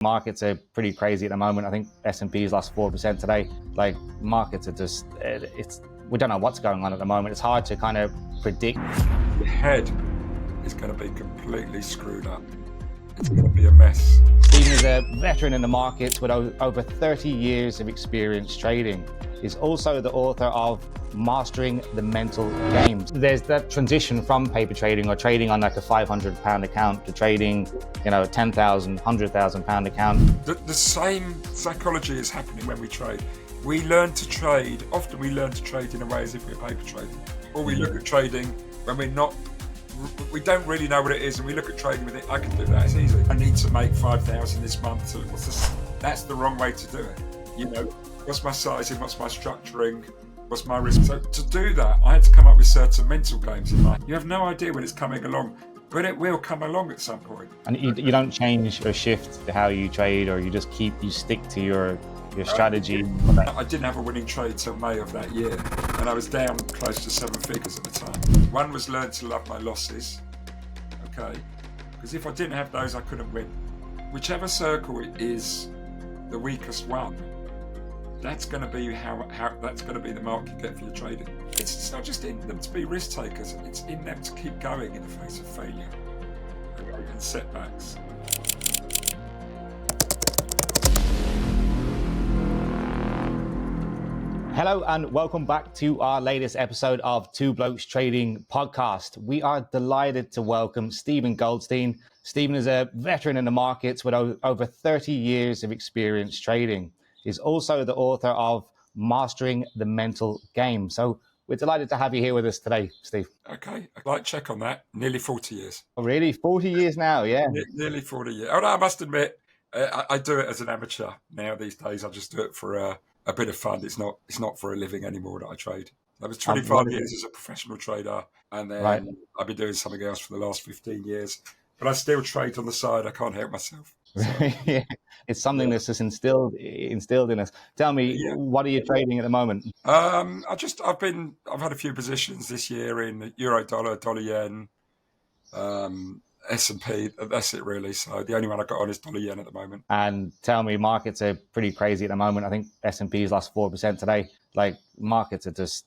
Markets are pretty crazy at the moment. I think S&P's lost 4% today. Like, markets are just, we don't know what's going on at the moment. It's hard to kind of predict. Your head is going to be completely screwed up. It's going to be a mess. Stephen is a veteran in the markets with over 30 years of experience trading. He's also the author of Mastering the Mental Games. There's that transition from paper trading or trading on like a £500 account to trading, £10,000, £100,000 account. The same psychology is happening when we trade. We learn to trade, often we learn to trade in a way as if we're paper trading. Or we look at trading when we don't really know what it is, and we look at trading with it. I can do that, it's easy. I need to make 5,000 this month, so that's the wrong way to do it. What's my sizing, what's my structuring, what's my risk? So to do that, I had to come up with certain mental games in life. You have no idea when it's coming along, but it will come along at some point. And you don't change or shift how you trade, or you stick to your strategy. I didn't have a winning trade till May of that year, and I was down close to 7 figures at the time. One was learn to love my losses, okay? Because if I didn't have those, I couldn't win. Whichever circle is the weakest one, that's going to be how that's going to be the mark you get for your trading. It's not just in them to be risk takers, it's in them to keep going in the face of failure and setbacks. Hello and welcome back to our latest episode of Two Blokes Trading Podcast. We are delighted to welcome Stephen Goldstein. Stephen is a veteran in the markets with over 30 years of experience trading. He's also the author of Mastering the Mental Game. So we're delighted to have you here with us today, Steve. Okay, I'd like to check on that. Nearly 40 years. Oh, really? 40 years now, yeah. Nearly 40 years. Oh, no, I must admit, I do it as an amateur now these days. I just do it for a bit of fun. It's not for a living anymore that I trade. I was 25 years as a professional trader, and then I've been doing something else for the last 15 years. But I still trade on the side. I can't help myself. So, yeah. It's something that's just instilled in us. Tell me, what are you trading at the moment? I've had a few positions this year in euro dollar yen, S&P. That's it really. So the only one I got on is dollar yen at the moment. And tell me, markets are pretty crazy at the moment. I think S&P's lost 4% today. Like, markets are just,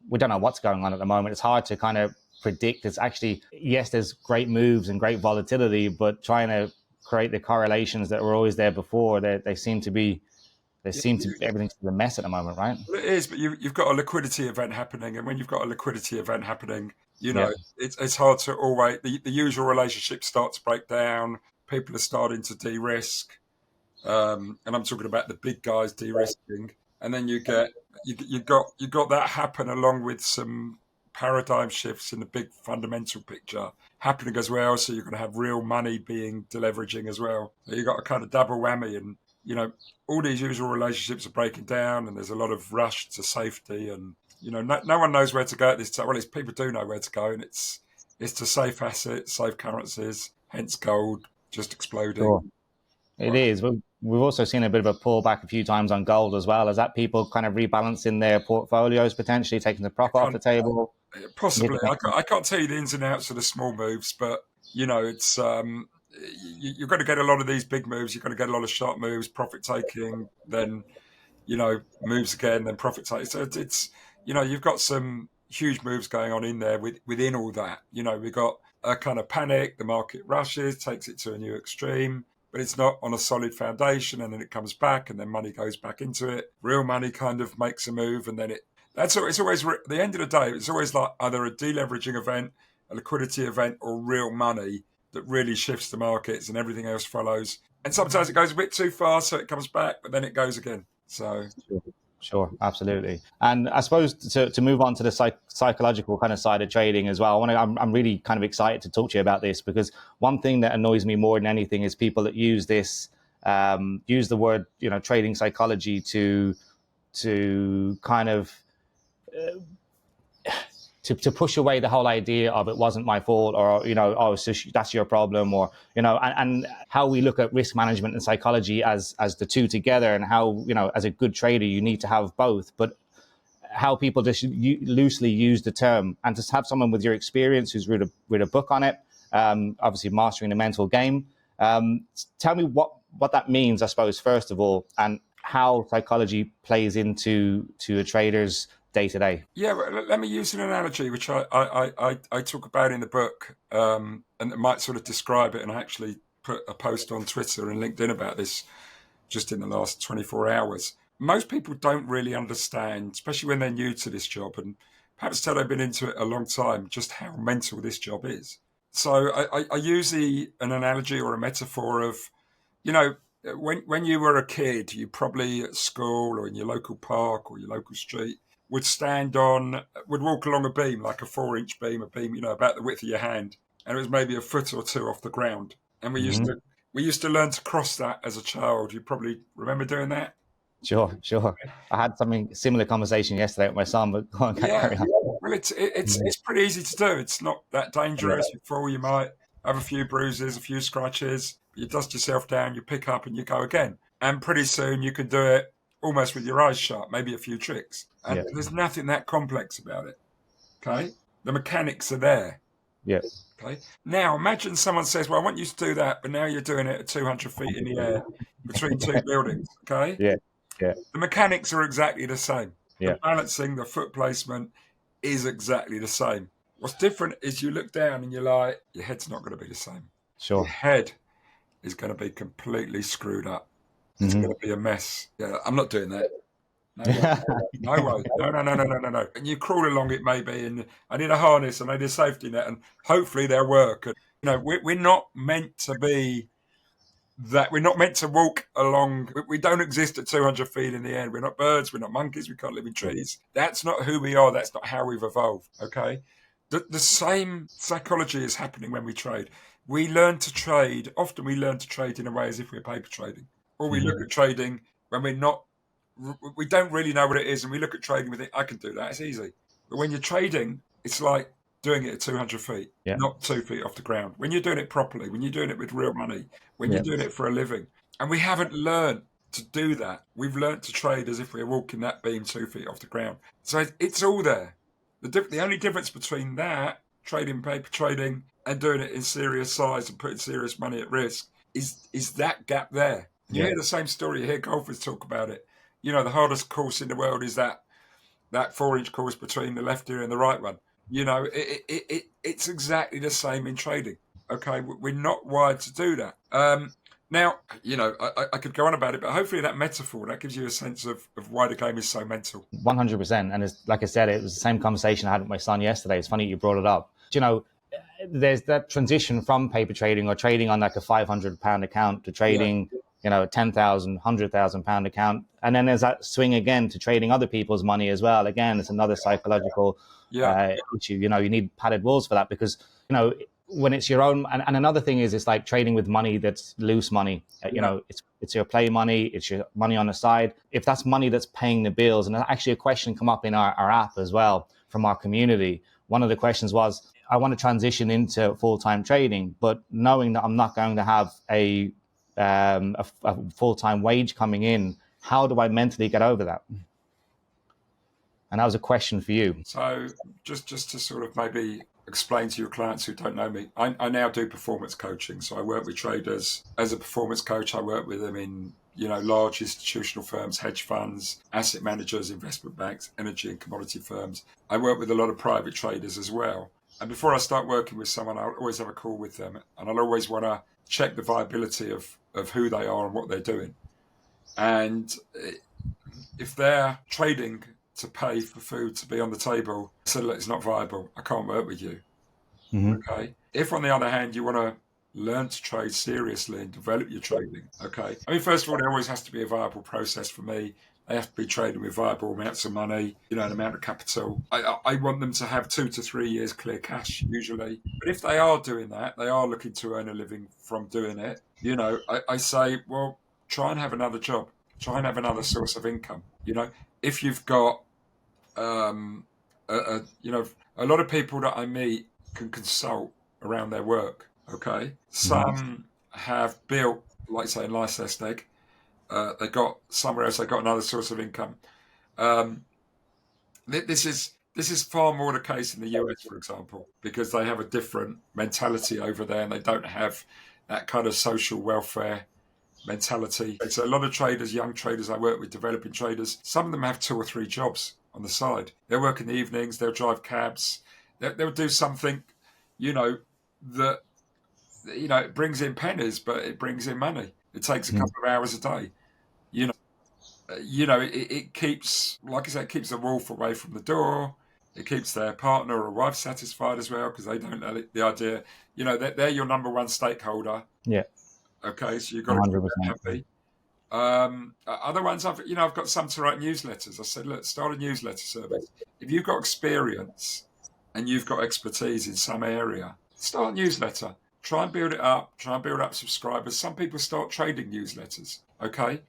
we don't know what's going on at the moment. It's hard to kind of predict. It's actually, yes, there's great moves and great volatility, but trying to create the correlations that were always there before, they seem to be everything's a mess at the moment, right? It is, but you've got a liquidity event happening, and when you've got a liquidity event happening, it's hard to always, the usual relationships start to break down. People are starting to de-risk, and I'm talking about the big guys de-risking, and then you got that happen along with some paradigm shifts in the big fundamental picture happening as well. So you're going to have real money being deleveraging as well. So you've got a kind of double whammy, and all these usual relationships are breaking down, and there's a lot of rush to safety, and no one knows where to go at this time. Well, people do know where to go, and it's to safe assets, safe currencies, hence gold just exploding. Sure. It is. We've also seen a bit of a pullback a few times on gold as well. Is that people kind of rebalancing their portfolioos, potentially taking the profit off the table? Possibly. I can't tell you the ins and outs of the small moves, but it's you're going to get a lot of these big moves. You're going to get a lot of sharp moves, profit taking, then moves again, then profit taking. So it's you've got some huge moves going on in there within all that. We've got a kind of panic. The market rushes, takes it to a new extreme, but it's not on a solid foundation, and then it comes back, and then money goes back into it. Real money kind of makes a move, and then it's always at the end of the day, it's always like either a deleveraging event, a liquidity event, or real money that really shifts the markets, and everything else follows. And sometimes it goes a bit too far, so it comes back, but then it goes again. So Sure, absolutely. And I suppose to move on to the psychological kind of side of trading as well, I'm really kind of excited to talk to you about this, because one thing that annoys me more than anything is people that use the word, trading psychology to kind of to push away the whole idea of it wasn't my fault, or so that's your problem, or and how we look at risk management and psychology as the two together, and how as a good trader you need to have both, but how people just loosely use the term. And to have someone with your experience who's read a book on it, obviously Mastering the Mental Game, tell me what that means, I suppose, first of all, and how psychology plays into a trader's day to day. Yeah, well, let me use an analogy which I talk about in the book, and it might sort of describe it. And I actually put a post on Twitter and LinkedIn about this just in the last 24 hours. Most people don't really understand, especially when they're new to this job, and perhaps till they've been into it a long time, just how mental this job is. So I use an analogy or a metaphor of, you know, when you were a kid, you probably at school or in your local park or your local street would walk along a beam, like a 4-inch beam, about the width of your hand, and it was maybe a foot or two off the ground. And we used to learn to cross that as a child. You probably remember doing that. Sure. I had something similar conversation yesterday with my son, but go on, carry on. Well, it's pretty easy to do. It's not that dangerous. You fall, you might have a few bruises, a few scratches. You dust yourself down, you pick up, and you go again. And pretty soon you can do it almost with your eyes shut, maybe a few tricks. And there's nothing that complex about it. Okay? The mechanics are there. Yeah. Okay. Now imagine someone says, well, I want you to do that, but now you're doing it at 200 feet in the air between two buildings. Okay? Yeah. The mechanics are exactly the same. Yeah. The balancing, the foot placement is exactly the same. What's different is you look down and you're like, your head's not going to be the same. Sure. Your head is going to be completely screwed up. It's going to be a mess. Yeah, I'm not doing that. No way. No. And you crawl along it maybe, and I need a harness and I need a safety net, and hopefully they'll work. And, we're not meant to be that. We're not meant to walk along. We don't exist at 200 feet in the air. We're not birds. We're not monkeys. We can't live in trees. That's not who we are. That's not how we've evolved. Okay. The same psychology is happening when we trade. We learn to trade. Often we learn to trade in a way as if we're paper trading, or we look at trading when we don't really know what it is, and we look at trading, we think, I can do that, it's easy. But when you're trading, it's like doing it at 200 feet, not 2 feet off the ground. When you're doing it properly, when you're doing it with real money, when you're doing it for a living. And we haven't learned to do that. We've learned to trade as if we're walking that beam 2 feet off the ground. So it's all there. The only difference between that, trading, paper trading, and doing it in serious size and putting serious money at risk is that gap there. You hear the same story, you hear golfers talk about it. The hardest course in the world is that 4-inch course between the left ear and the right one. It's exactly the same in trading. Okay, we're not wired to do that. Now, I could go on about it, but hopefully that metaphor, that gives you a sense of why the game is so mental. 100%. And it's, like I said, it was the same conversation I had with my son yesterday. It's funny you brought it up. There's that transition from paper trading or trading on like a £500 account to trading, £10,000, £100,000 account. And then there's that swing again to trading other people's money as well. Again, it's another psychological issue. You need padded walls for that because, when it's your own, and another thing is it's like trading with money that's loose money. It's your play money, it's your money on the side. If that's money that's paying the bills, and actually a question come up in our app as well from our community. One of the questions was, I want to transition into full-time trading, but knowing that I'm not going to have a full-time wage coming in, how do I mentally get over that? And that was a question for you. So just to sort of maybe explain to your clients who don't know me, I now do performance coaching. So I work with traders as a performance coach. I work with them in, large institutional firms, hedge funds, asset managers, investment banks, energy and commodity firms. I work with a lot of private traders as well. And before I start working with someone, I'll always have a call with them, and I'll always want to check the viability of who they are and what they're doing. And if they're trading to pay for food to be on the table, so look, it's not viable, I can't work with you. Okay. If on the other hand you want to learn to trade seriously and develop your trading, okay. I mean, first of all, there always has to be a viable process for me. They have to be trading with viable amounts of money, an amount of capital. I want them to have 2 to 3 years clear cash usually. But if they are doing that, they are looking to earn a living from doing it. I say, well, try and have another job. Try and have another source of income. If you've got, a lot of people that I meet can consult around their work. Okay. Some have built, like say in Leicester, they got somewhere else, they got another source of income. This is far more the case in the US, for example, because they have a different mentality over there and they don't have that kind of social welfare mentality. So a lot of traders, young traders I work with, developing traders, some of them have 2 or 3 jobs on the side. They'll work in the evenings, they'll drive cabs, they'll do something, that, it brings in pennies, but it brings in money. It takes a couple of hours a day. It keeps, like I said, it keeps the wolf away from the door. It keeps their partner or wife satisfied as well, because they don't know the idea, that they're your number one stakeholder. Yeah. Okay, so you've got to keep them 100%. happy. Other ones, I've got some to write newsletters. I said, look, start a newsletter service. If you've got experience and you've got expertise in some area, start a newsletter. Try and build it up. Try and build up subscribers. Some people start trading newsletters. Okay.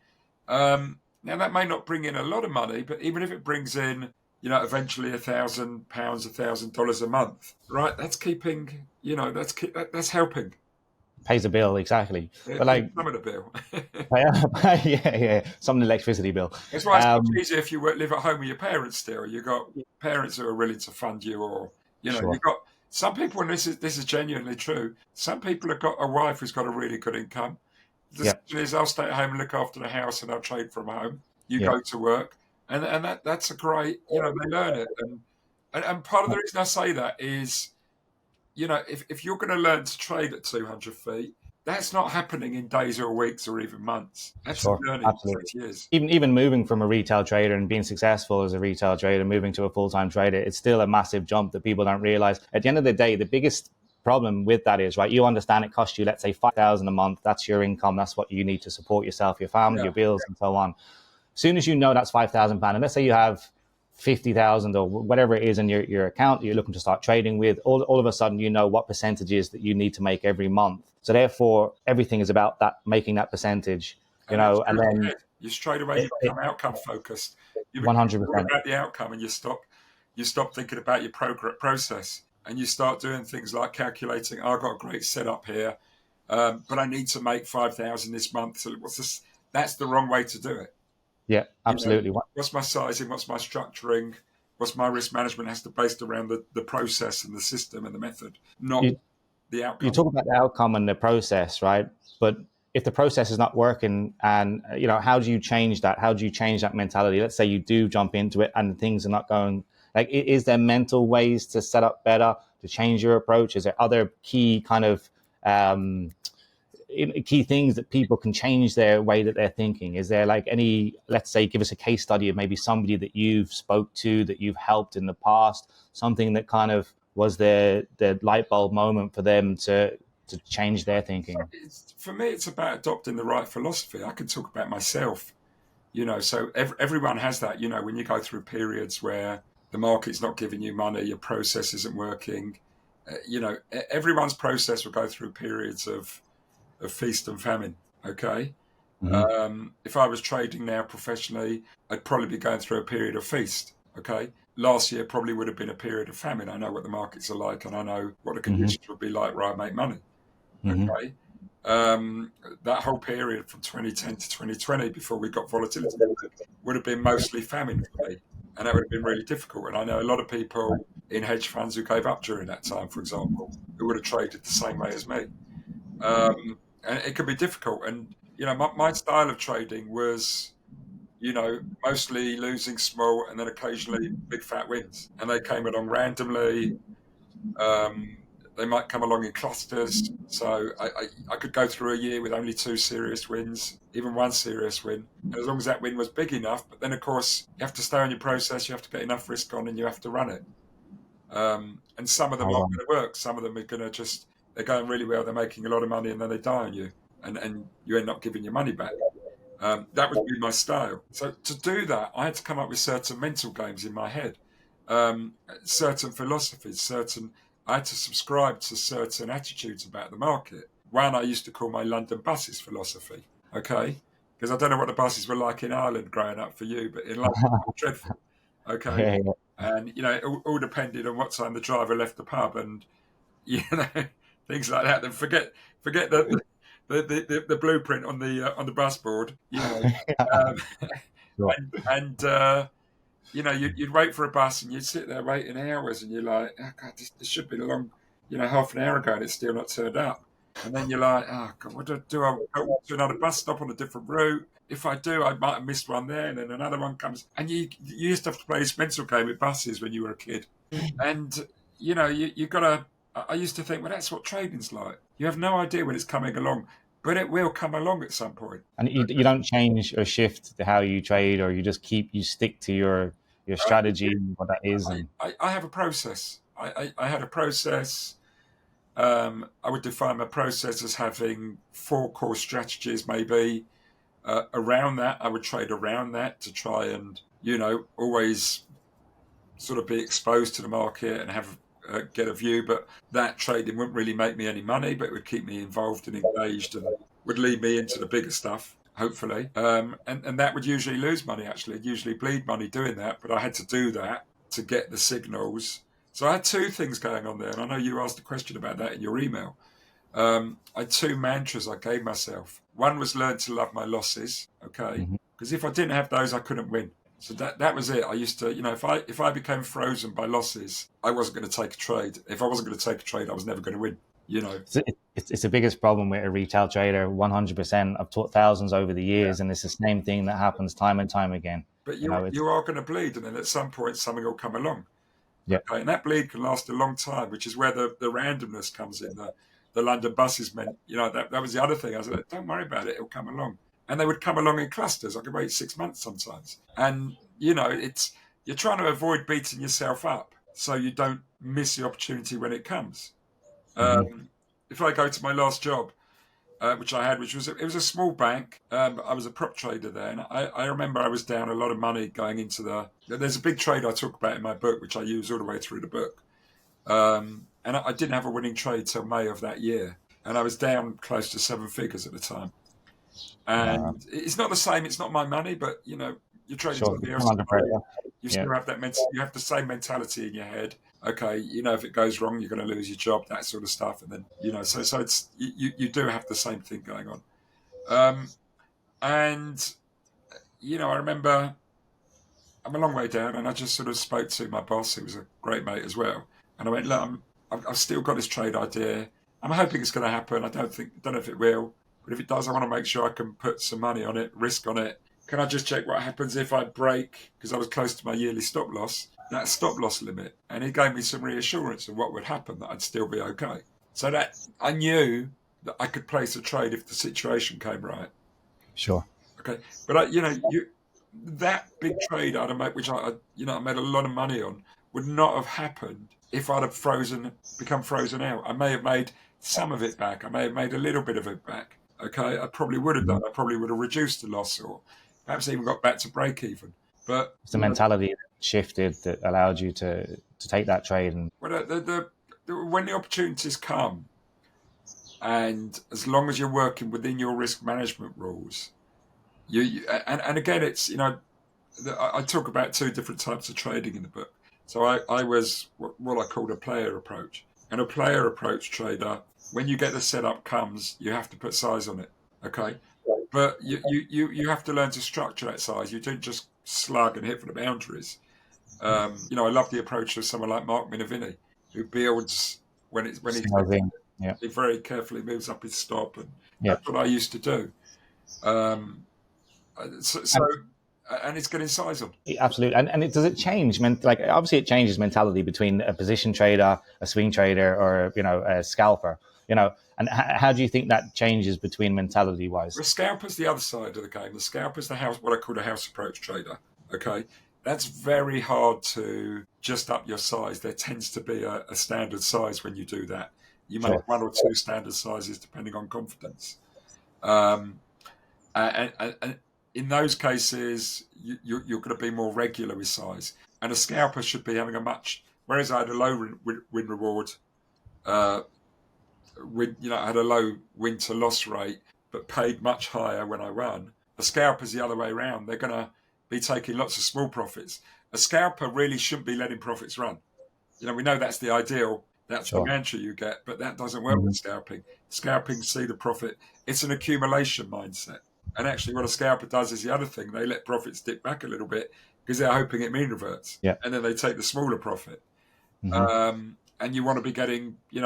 Now that may not bring in a lot of money, but even if it brings in, eventually £1,000, $1,000 a month, right? That's keeping, that's helping. Pays a bill, exactly. But like some of the bill. yeah, some of the electricity bill. That's why it's much easier if you live at home with your parents still. You've got parents who are willing to fund you, or Sure. you've got some people, and this is genuinely true. Some people have got a wife who's got a really good income. The decision is, I'll stay at home and look after the house, and I'll trade from home. You go to work, and that's a great, they learn it, and part of the reason I say that is, if you're going to learn to trade at 200 feet, that's not happening in days or weeks or even months. That's learning for 6 years. Even moving from a retail trader and being successful as a retail trader, moving to a full-time trader, it's still a massive jump that people don't realize. At the end of the day, the biggest problem with that is, right, you understand it costs you, let's say, $5,000 a month. That's your income. That's what you need to support yourself, your family, your bills, and so on. As soon as you know that's £5,000, and let's say you have 50,000 or whatever it is in your account you're looking to start trading with, all of a sudden you know what percentages that you need to make every month. So therefore, everything is about that, making that percentage, and then you straight away become outcome focused. You 100% about the outcome, and you stop thinking about your process, and you start doing things like calculating. I've got a great setup here, but I need to make 5,000 this month. So what's this? That's the wrong way to do it. Yeah, absolutely. What's my sizing? What's my structuring? What's my risk management? Has to be based around the process and the system and the method, not the outcome. You talk about the outcome and the process, right? But if the process is not working, and how do you change that? How do you change that mentality? Let's say you do jump into it and things are not going. Like, is there mental ways to set up better, to change your approach? Is there other key kind of key things that people can change their way that they're thinking? Is there like any, let's say, give us a case study of maybe somebody that you've spoke to, that you've helped in the past, something that kind of was the light bulb moment for them to change their thinking? For me, it's about adopting the right philosophy. I can talk about myself, so everyone has that, when you go through periods where the market's not giving you money, your process isn't working, everyone's process will go through periods of feast and famine. Okay. Mm-hmm. If I was trading now professionally, I'd probably be going through a period of feast. Okay. Last year probably would have been a period of famine. I know what the markets are like, and I know what the conditions would be like where I make money. Okay. That whole period from 2010 to 2020, before we got volatility, would have been mostly famine for me, and that would have been really difficult. And I know a lot of people in hedge funds who gave up during that time, for example, who would have traded the same way as me. And it could be difficult. And, my style of trading was, mostly losing small and then occasionally big fat wins. And they came along randomly. They might come along in clusters. So I could go through a year with only 2 serious wins, even 1 serious win. And as long as that win was big enough, but then, of course, you have to stay on your process, you have to get enough risk on, and you have to run it. And some of them aren't going to work. Some of them are going to they're going really well, they're making a lot of money, and then they die on you, and you end up giving your money back. That would be my style. So to do that, I had to come up with certain mental games in my head, certain philosophies, I had to subscribe to certain attitudes about the market. One I used to call my London buses philosophy, okay? Because I don't know what the buses were like in Ireland growing up for you, but in London, it was dreadful, okay? Yeah. And, it all depended on what time the driver left the pub, and, things like that. Then forget the blueprint on the bus board, you'd wait for a bus and you'd sit there waiting hours, and you're like, oh God, this should be long, half an hour ago, and it's still not turned up. And then you're like, oh God, what do I do? I'll go to another bus stop on a different route. If I do, I might have missed one there, and then another one comes. And you used to have to play this mental game with buses when you were a kid. And, you got to, I used to think, well, that's what trading's like. You have no idea when it's coming along, but it will come along at some point. And you don't change or shift how you trade, or you stick to your strategy, what that is. And I have a process. I had a process. I would define my process as having 4 core strategies, maybe. Around that, I would trade around that to try and, always sort of be exposed to the market and have get a view. But that trading wouldn't really make me any money, but it would keep me involved and engaged and would lead me into the bigger stuff, hopefully. And that would usually lose money, actually. It'd usually bleed money doing that, but I had to do that to get the signals. So I had 2 things going on there, and I know you asked a question about that in your email. I had 2 mantras I gave myself. One was learn to love my losses, okay? Because if I didn't have those, I couldn't win. So that was it. I used to, if I became frozen by losses, I wasn't going to take a trade. If I wasn't going to take a trade, I was never going to win. It's the biggest problem with a retail trader. 100%. I've taught thousands over the years, and it's the same thing that happens time and time again. But you are going to bleed, and then at some point something will come along. Yeah, okay? And that bleed can last a long time, which is where the randomness comes in. The London buses meant, that was the other thing. I was like, don't worry about it, it'll come along. And they would come along in clusters. I could wait 6 months sometimes. And, you're trying to avoid beating yourself up so you don't miss the opportunity when it comes. If I go to my last job, which I had, it was a small bank. I was a prop trader there. And I remember I was down a lot of money going into there's a big trade I talk about in my book, which I use all the way through the book. And I didn't have a winning trade till May of that year. And I was down close to 7 figures at the time. And it's not the same. It's not my money, but, you're trading somebody else's money. You still have you have the same mentality in your head. Okay, if it goes wrong, you're going to lose your job, that sort of stuff. And then, so it's, you do have the same thing going on. And, I remember I'm a long way down, and I just sort of spoke to my boss, who was a great mate as well. And I went, look, I've still got this trade idea. I'm hoping it's going to happen. I don't know if it will, but if it does, I want to make sure I can put some money on it, risk on it. Can I just check what happens if I break, because I was close to my yearly stop loss, that stop loss limit? And he gave me some reassurance of what would happen, that I'd still be okay. So that I knew that I could place a trade if the situation came right. Sure. Okay. But, that big trade I'd have made, which I made a lot of money on, would not have happened if I'd have become frozen out. I may have made some of it back. I may have made a little bit of it back. Okay. I probably would have done. I probably would have reduced the loss, or perhaps even got back to break even. But it's the mentality that shifted that allowed you to take that trade. And when the opportunities come, and as long as you're working within your risk management rules, and again, it's, I talk about 2 different types of trading in the book. So I was what I called a player approach. And a player approach trader, when you get the setup comes, you have to put size on it. Okay. But you have to learn to structure that size. You don't just slug and hit for the boundaries. I love the approach of someone like Mark Minervini, who builds he very carefully moves up his stop, and that's what I used to do. And it's getting size on. Absolutely. And does it change? Obviously it changes mentality between a position trader, a swing trader, or, a scalper, and how do you think that changes between mentality wise? The scalper's the other side of the game. The scalper's what I call a house approach trader. Okay. That's very hard to just up your size. There tends to be a standard size when you do that. You make 1 or 2 standard sizes depending on confidence. And in those cases, you're going to be more regular with size. And a scalper should be having whereas I had a low win reward, I had a low win to loss rate, but paid much higher when I won. A scalper's the other way around. They're going to be taking lots of small profits. A scalper really shouldn't be letting profits run. We know that's the ideal. That's the mantra you get, but that doesn't work with scalping. Scalping, see the profit. It's an accumulation mindset. And actually what a scalper does is the other thing. They let profits dip back a little bit because they're hoping it mean reverts. Yeah. And then they take the smaller profit. And you want to be getting, 80,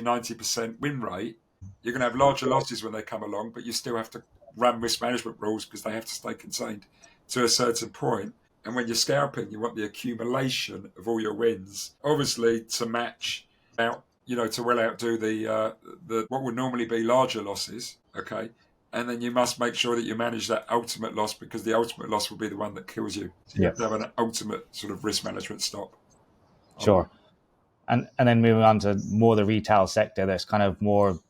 90% win rate. You're going to have larger losses when they come along, but you still have to run risk management rules because they have to stay contained to a certain point. And when you're scalping, you want the accumulation of all your wins, obviously to match out, to well outdo the what would normally be larger losses. Okay. And then you must make sure that you manage that ultimate loss, because the ultimate loss will be the one that kills you. So you have to have an ultimate sort of risk management stop. Sure. And then moving on to more the retail sector, that's kind of more,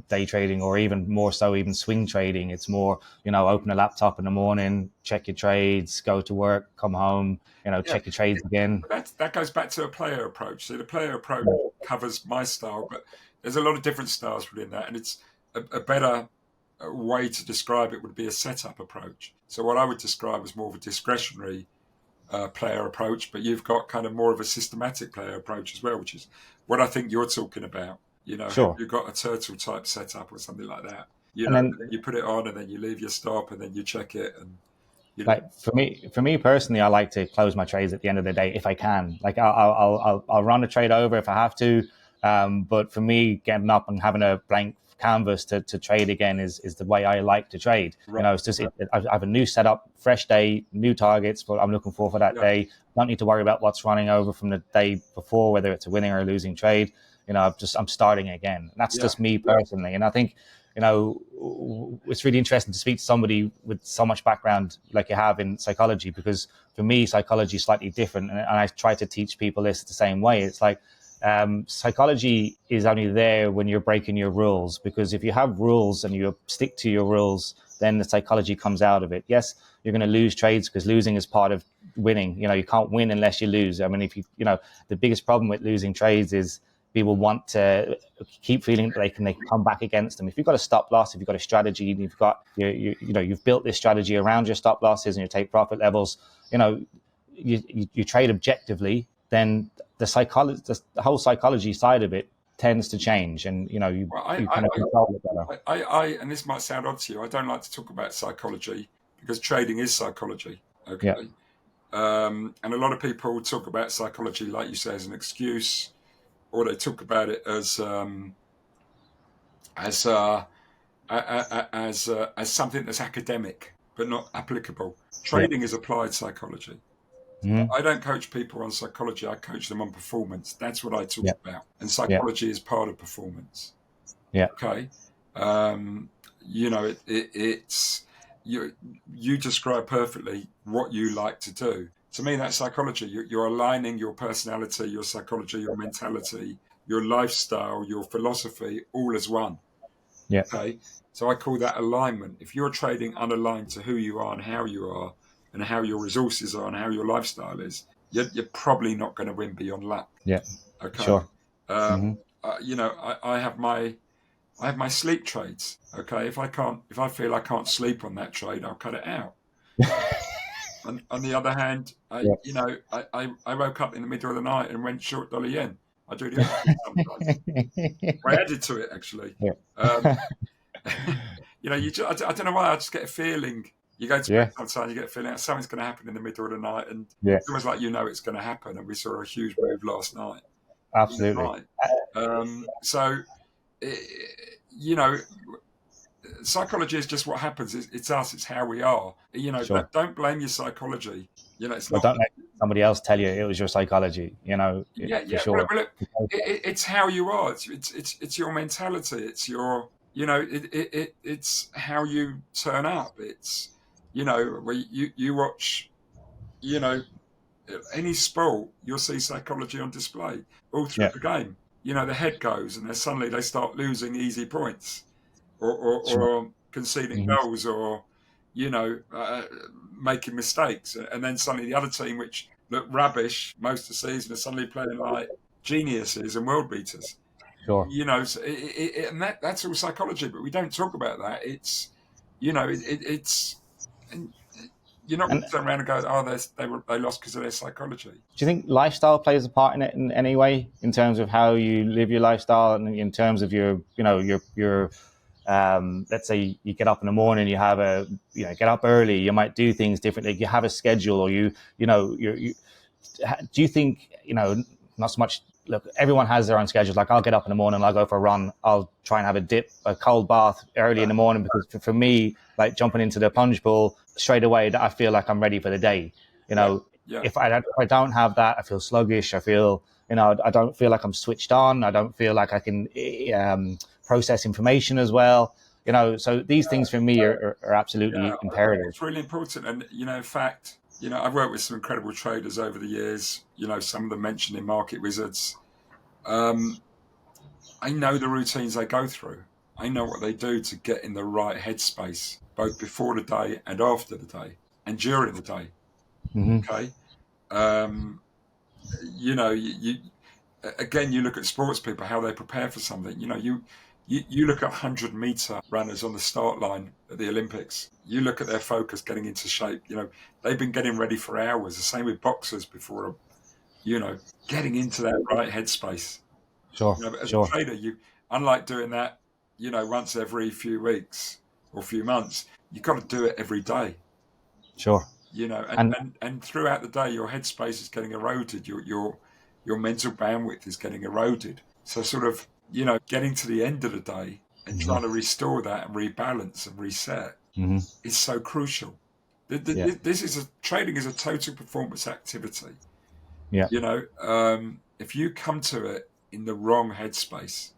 day trading, or even more so even swing trading. It's more, open a laptop in the morning, check your trades, go to work, come home, check your trades again. That goes back to a player approach. So the player approach covers my style, but there's a lot of different styles within that. And it's a better way to describe it would be a setup approach. So what I would describe as more of a discretionary player approach, but you've got kind of more of a systematic player approach as well, which is what I think you're talking about. Sure. You've got a turtle type setup or something like that. Then you put it on and then you leave your stop and then you check it. And like for me personally, I like to close my trades at the end of the day if I can. Like I'll run a trade over if I have to, but for me, getting up and having a blank canvas to trade again is the way I like to trade. Right. It's just I have a new setup, fresh day, new targets for I'm looking for that day. Don't need to worry about what's running over from the day before, whether it's a winning or a losing trade. I'm starting again. That's just me personally, and I think it's really interesting to speak to somebody with so much background like you have in psychology, because for me, psychology is slightly different, and I try to teach people this the same way. It's like psychology is only there when you're breaking your rules, because if you have rules and you stick to your rules, then the psychology comes out of it. Yes, you're going to lose trades because losing is part of winning. You can't win unless you lose. I mean, if the biggest problem with losing trades is people want to keep feeling that they can come back against them. If you've got a stop loss, if you've got a strategy, and you've got you've built this strategy around your stop losses and your take profit levels, you trade objectively, then the whole psychology side of it tends to change, and you kind of control it better. And this might sound odd to you, I don't like to talk about psychology because trading is psychology. Okay. Yeah. And a lot of people talk about psychology, like you say, as an excuse, or they talk about it as something that's academic but not applicable. Trading is applied psychology. Mm-hmm. I don't coach people on psychology. I coach them on performance. That's what I talk about. And psychology is part of performance. Yeah. Okay. It's you describe perfectly what you like to do. To me, that's psychology. You're aligning your personality, your psychology, your mentality, your lifestyle, your philosophy, all as one. Yeah. Okay. So I call that alignment. If you're trading unaligned to who you are and how you are, and how your resources are and how your lifestyle is, you're probably not going to win beyond luck. Yeah. Okay. Sure. I have my sleep trades. Okay. If I feel I can't sleep on that trade, I'll cut it out. On the other hand, I woke up in the middle of the night and went short dollar yen. I do the opposite sometimes. I added to it actually. Yeah. I don't know why. I just get a feeling. You go to bed sometimes, you get a feeling that something's going to happen in the middle of the night, and it's almost like it's going to happen. And we saw a huge move last night. Absolutely. Psychology is just what happens. It's us. It's how we are. Sure. Don't blame your psychology. It's not. Don't let somebody else tell you it was your psychology. For sure. Well, it's how you are. It's your mentality. It's your. It's how you turn up. It's. Where you watch, any sport, you'll see psychology on display all through the game. The head goes and then suddenly they start losing easy points or conceding goals or, making mistakes. And then suddenly the other team, which looked rubbish most of the season, are suddenly playing like geniuses and world beaters. Sure. And that's all psychology, but we don't talk about that. It's, it's... And you're not going to turn around and go, they lost because of their psychology. Do you think lifestyle plays a part in it in any way, in terms of how you live your lifestyle, and in terms of your let's say you get up in the morning, you have get up early, you might do things differently, you have a schedule, or do you think, not so much look, everyone has their own schedules. Like I'll get up in the morning, I'll go for a run, I'll try and have a cold bath early in the morning, because for me, like jumping into the plunge pool straight away, I feel like I'm ready for the day. If I don't have that, I feel sluggish. I feel, I don't feel like I'm switched on. I don't feel like I can process information as well. So these things for me are absolutely imperative. It's really important. And, in fact, I've worked with some incredible traders over the years, some of them mentioned in Market Wizards. I know the routines they go through. I know what they do to get in the right headspace, both before the day and after the day and during the day. Mm-hmm. Okay. Again, you look at sports people, how they prepare for something. You look at 100-meter runners on the start line at the Olympics. You look at their focus getting into shape. They've been getting ready for hours. The same with boxers before, getting into that right headspace. Sure. But as a trader, unlike doing that, once every few weeks or few months, you've got to do it every day. Sure. And throughout the day, your headspace is getting eroded. Your mental bandwidth is getting eroded. So sort of, getting to the end of the day and trying to restore that and rebalance and reset is so crucial. Trading is a total performance activity. Yeah. If you come to it in the wrong headspace,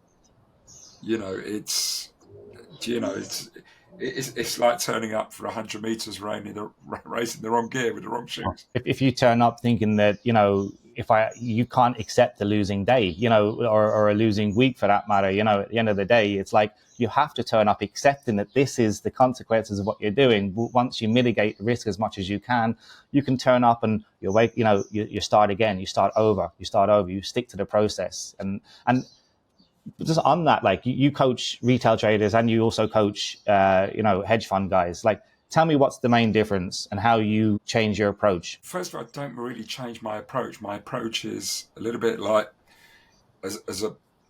it's like turning up for 100 meters racing the wrong gear with the wrong shoes. If you turn up thinking that, you can't accept a losing day, or a losing week for that matter, at the end of the day, it's like you have to turn up accepting that this is the consequences of what you're doing. Once you mitigate the risk as much as you can turn up and you wake, you start again, you start over, you stick to the process. And just on that, like you coach retail traders and you also coach, hedge fund guys. Like, tell me what's the main difference and how you change your approach. First of all, I don't really change my approach. My approach is a little bit like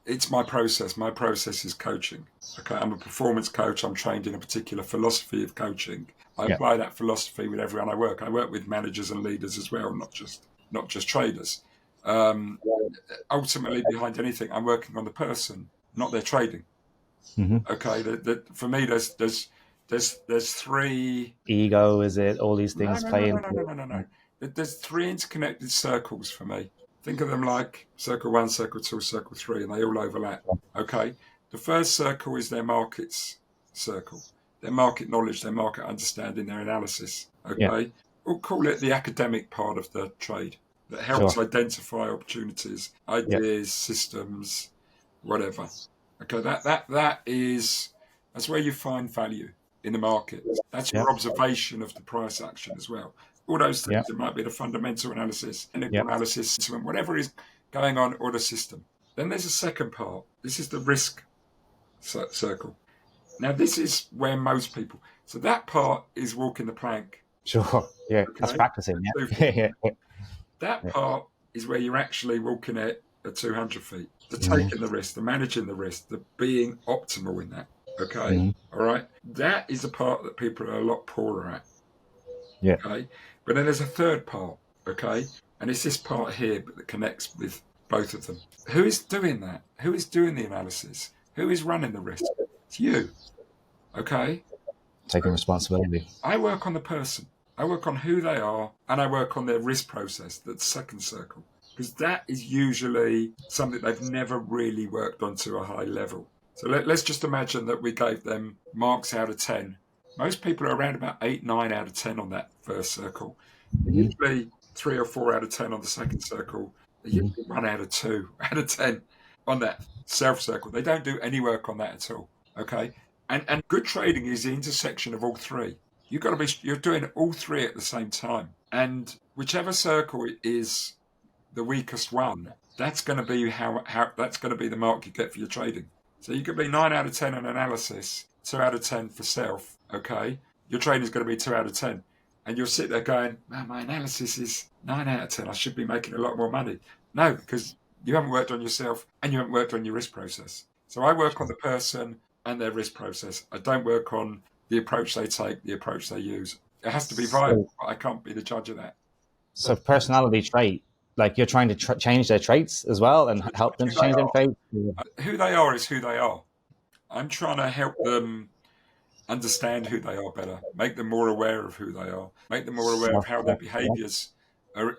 it's my process. My process is coaching. Okay, I'm a performance coach. I'm trained in a particular philosophy of coaching. I apply that philosophy with everyone I work. I work with managers and leaders as well, not just traders. Ultimately, behind anything, I'm working on the person, not their trading. Okay, for me, there's three ego. Is it all these things playing? No. There's three interconnected circles for me. Think of them like circle 1, circle 2, circle 3, and they all overlap. Okay, the first circle is their markets circle, their market knowledge, their market understanding, their analysis. Okay, we'll call it the academic part of the trade that helps identify opportunities, ideas, systems, whatever. Okay, that's where you find value in the market. That's your observation of the price action as well. All those things, it might be the fundamental analysis, technical analysis, whatever is going on, or the system. Then there's a second part. This is the risk circle. Now, this is where most people... So that part is walking the plank. Sure, yeah, okay? That's practicing, That part is where you're actually walking it at 200 feet. The taking the risk, the managing the risk, the being optimal in that. Okay, all right? That is the part that people are a lot poorer at. Yeah. Okay, but then there's a third part, okay? And it's this part here that connects with both of them. Who is doing that? Who is doing the analysis? Who is running the risk? It's you, okay? Taking responsibility. I work on the person. I work on who they are, and I work on their risk process, that second circle, because that is usually something they've never really worked on to a high level. So let's just imagine that we gave them marks out of 10. Most people are around about 8, 9 out of 10 on that first circle. Usually 3 or 4 out of 10 on the second circle. Usually 1 out of 2 out of 10 on that self circle. They don't do any work on that at all. Okay, and good trading is the intersection of all three. You're doing all three at the same time, and whichever circle is the weakest one, that's going to be how that's going to be the mark you get for your trading. So you could be 9 out of 10 on analysis, 2 out of 10 for self. Okay, your trading is going to be 2 out of 10, and you'll sit there going, "Man, my analysis is 9 out of 10. I should be making a lot more money." No, because you haven't worked on yourself and you haven't worked on your risk process. So I work on the person and their risk process. I don't work on the approach they take, the approach they use. It has to be viable, but I can't be the judge of that. So personality trait like you're trying to change their traits as well and help them Who to they change their are. traits? Who they are is who they are. I'm trying to help them understand who they are better, make them more aware of who they are, make them more aware of how their behaviors are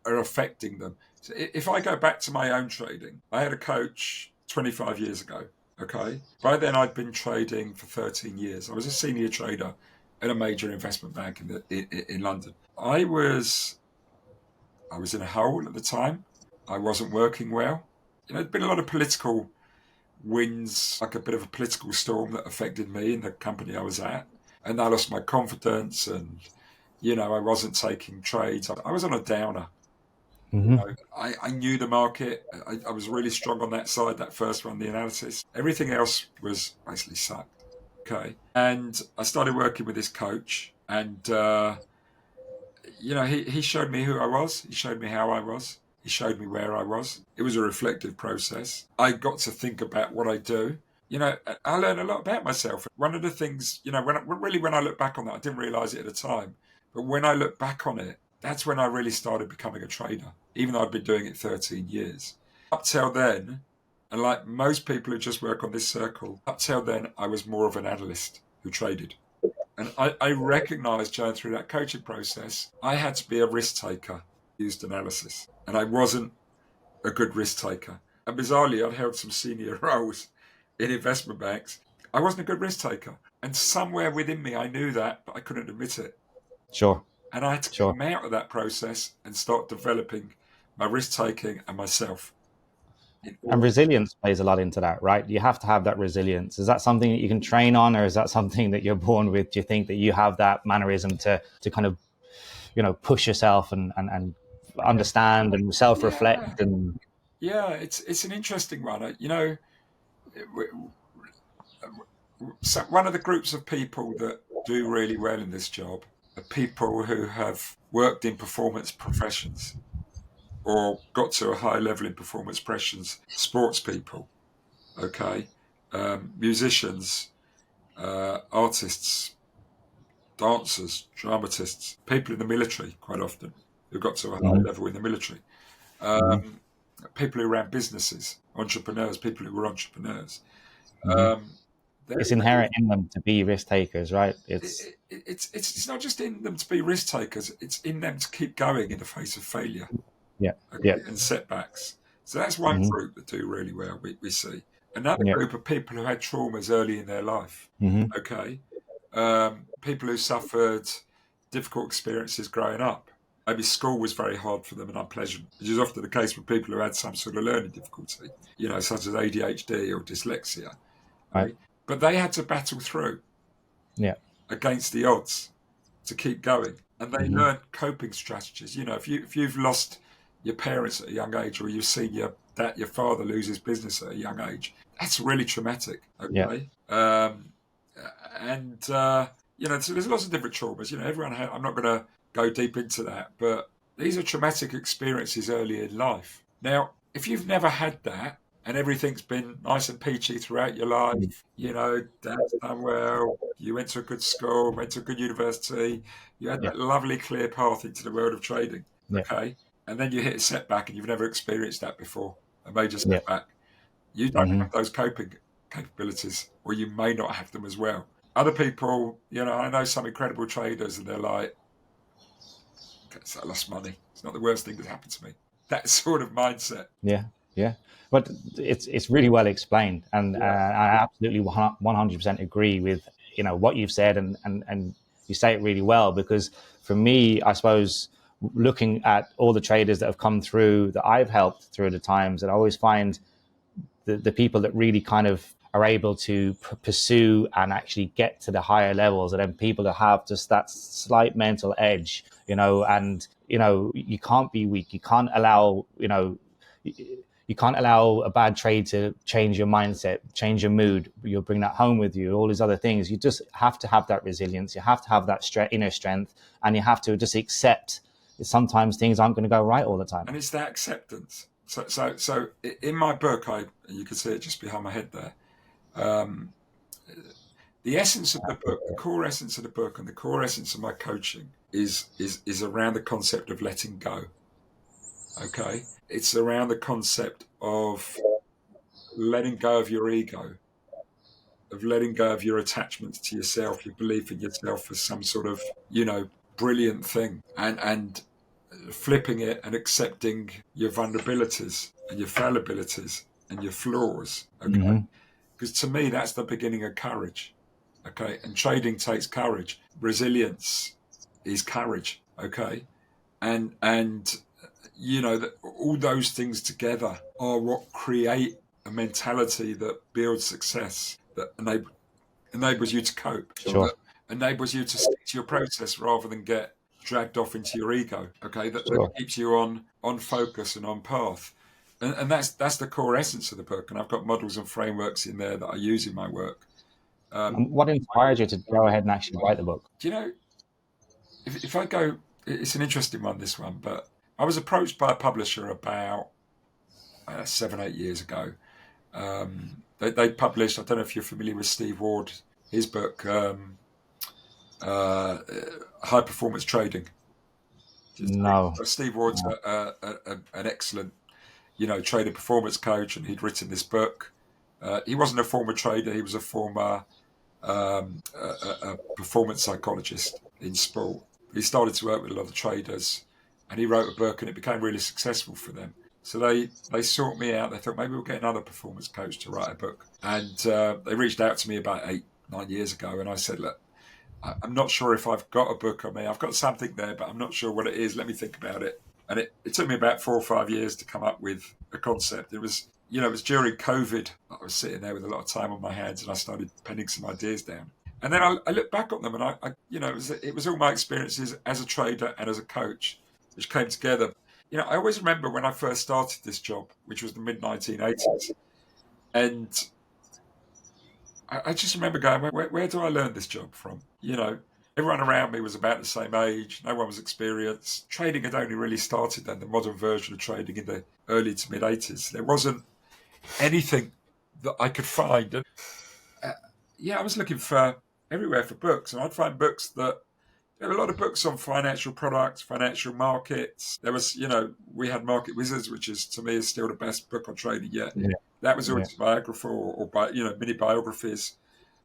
affecting them. So if I go back to my own trading, I had a coach 25 years ago. Okay. By then I'd been trading for 13 years. I was a senior trader at a major investment bank in London. I was in a hole at the time. I wasn't working well. There'd been a lot of political winds, like a bit of a political storm that affected me in the company I was at. And I lost my confidence and, I wasn't taking trades. I was on a downer. I knew the market. I was really strong on that side, that first one, the analysis. Everything else was basically sucked. Okay. And I started working with this coach and, he showed me who I was. He showed me how I was. He showed me where I was. It was a reflective process. I got to think about what I do. I learned a lot about myself. One of the things, when I look back on that, I didn't realize it at the time. But when I look back on it, that's when I really started becoming a trader, even though I'd been doing it 13 years. Up till then, and like most people who just work on this circle, up till then, I was more of an analyst who traded. And I recognized going through that coaching process, I had to be a risk taker, used analysis. And I wasn't a good risk taker. And bizarrely, I'd held some senior roles in investment banks. I wasn't a good risk taker. And somewhere within me, I knew that, but I couldn't admit it. Sure. And I had to come out of that process and start developing my risk taking and myself. And resilience plays a lot into that, right? You have to have that resilience. Is that something that you can train on, or is that something that you're born with? Do you think that you have that mannerism to kind of, push yourself and understand and self-reflect? And it's an interesting one. So one of the groups of people that do really well in this job are people who have worked in performance professions or got to a high level in performance professions, sports people, okay, musicians, artists, dancers, dramatists, people in the military quite often who got to a high level in the military, people who ran businesses, entrepreneurs, people who were entrepreneurs. It's inherent in them to be risk takers, right? It's not just in them to be risk takers; it's in them to keep going in the face of failure, and setbacks. So that's one group that do really well. We see another group of people who had traumas early in their life. Okay, people who suffered difficult experiences growing up. Maybe school was very hard for them and unpleasant, which is often the case with people who had some sort of learning difficulty, such as ADHD or dyslexia. Right? But they had to battle through against the odds to keep going. And they learned coping strategies. If you've lost your parents at a young age, or you've seen your father lose his business at a young age, that's really traumatic. Okay. So there's lots of different traumas. Everyone I'm not going to go deep into that, but these are traumatic experiences early in life. Now, if you've never had that, and everything's been nice and peachy throughout your life, dad's done well, you went to a good school, went to a good university, you had that lovely clear path into the world of trading, okay? And then you hit a setback and you've never experienced that before, a major setback. You don't have those coping capabilities, or you may not have them as well. Other people, I know some incredible traders and they're like, okay, so I lost money. It's not the worst thing that happened to me. That sort of mindset. Yeah. But it's really well explained, and I absolutely 100% agree with what you've said, and you say it really well, because for me, I suppose, looking at all the traders that have come through that I've helped through the times, and I always find the people that really kind of are able to pursue and actually get to the higher levels, and then people that have just that slight mental edge, and you can't be weak. You can't allow you can't allow a bad trade to change your mindset, change your mood. You'll bring that home with you, all these other things. You just have to have that resilience. You have to have that inner strength, and you have to just accept that sometimes things aren't going to go right all the time. And it's that acceptance. So in my book, you can see it just behind my head there. The essence of the book, the core essence of the book, and the core essence of my coaching is around the concept of letting go. Okay. It's around the concept of letting go of your ego, of letting go of your attachments to yourself, your belief in yourself as some sort of, brilliant thing, and flipping it and accepting your vulnerabilities and your fallibilities and your flaws. Okay. Mm-hmm. Because to me, that's the beginning of courage. Okay. And trading takes courage. Resilience is courage. Okay. And that all those things together are what create a mentality that builds success, that enables you to cope, Sure. that enables you to stick to your process rather than get dragged off into your ego. Okay, that Sure. keeps you on focus and on path. And that's the core essence of the book. And I've got models and frameworks in there that I use in my work. And what inspired you to go ahead and actually write the book? Do you know, if I go, it's an interesting one, this one, but I was approached by a publisher about 7-8 years ago. They published, I don't know if you're familiar with Steve Ward, his book, High Performance Trading. No. Steve Ward's an excellent, trader performance coach, and he'd written this book. He wasn't a former trader; he was a former a performance psychologist in sport. He started to work with a lot of traders, and he wrote a book, and it became really successful for them. So they sought me out. They thought maybe we'll get another performance coach to write a book, and they reached out to me about 8-9 years ago, and I said, look, I'm not sure if I've got a book on me. I've got something there, but I'm not sure what it is. Let me think about it. And it took me about 4 or 5 years to come up with a concept. It was during COVID. I was sitting there with a lot of time on my hands, and I started penning some ideas down. And then I look back on them, and it was all my experiences as a trader and as a coach, which came together. I always remember when I first started this job, which was the mid-1980s, and I just remember going, where do I learn this job from? Everyone around me was about the same age. No one was experienced. Trading had only really started then, the modern version of trading in the early to mid-80s. There wasn't anything that I could find. And I was looking for everywhere for books, and I'd find books that there were a lot of books on financial products, financial markets. There was, we had Market Wizards, which is, to me, is still the best book on trading yet. Yeah. That was autobiographical or mini biographies.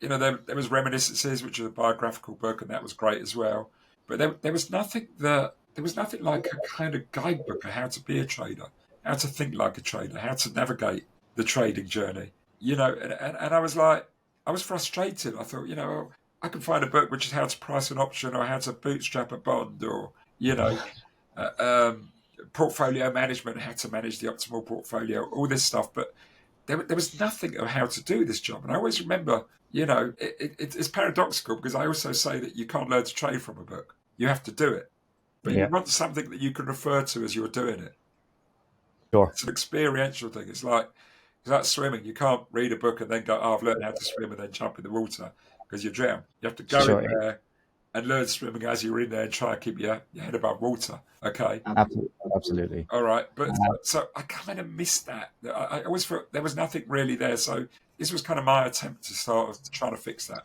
There was Reminiscences, which is a biographical book, and that was great as well. But there was nothing like a kind of guidebook of how to be a trader, how to think like a trader, how to navigate the trading journey. And I was like, I was frustrated. I thought, I can find a book which is how to price an option or how to bootstrap a bond or, portfolio management, how to manage the optimal portfolio, all this stuff. But there was nothing of how to do this job. And I always remember, it's paradoxical because I also say that you can't learn to trade from a book. You have to do it. But you want something that you can refer to as you're doing it. Sure. It's an experiential thing. It's like swimming. You can't read a book and then go, I've learned how to swim, and then jump in the water because you drown. You have to go in there and learn swimming as you're in there and try and keep your head above water. Okay. Absolutely. All right. But so I kind of missed that. I always thought there was nothing really there. So this was kind of my attempt to start trying to fix that.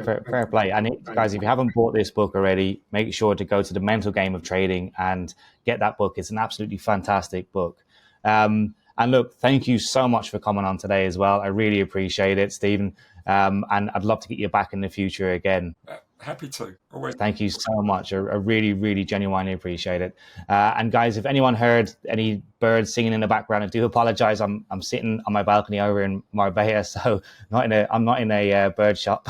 Fair play. And guys, if you haven't bought this book already, make sure to go to The Mental Game of Trading and get that book. It's an absolutely fantastic book. And look, thank you so much for coming on today as well. I really appreciate it, Stephen. And I'd love to get you back in the future again. Happy to. Always. Thank you so much. I really, really genuinely appreciate it. And guys, if anyone heard any birds singing in the background, I do apologize. I'm sitting on my balcony over in Marbella, so I'm not in a bird shop.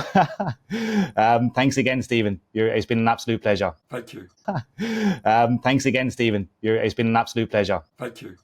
Thanks again, Stephen. It's been an absolute pleasure. Thank you. Thanks again, Stephen. It's been an absolute pleasure. Thank you.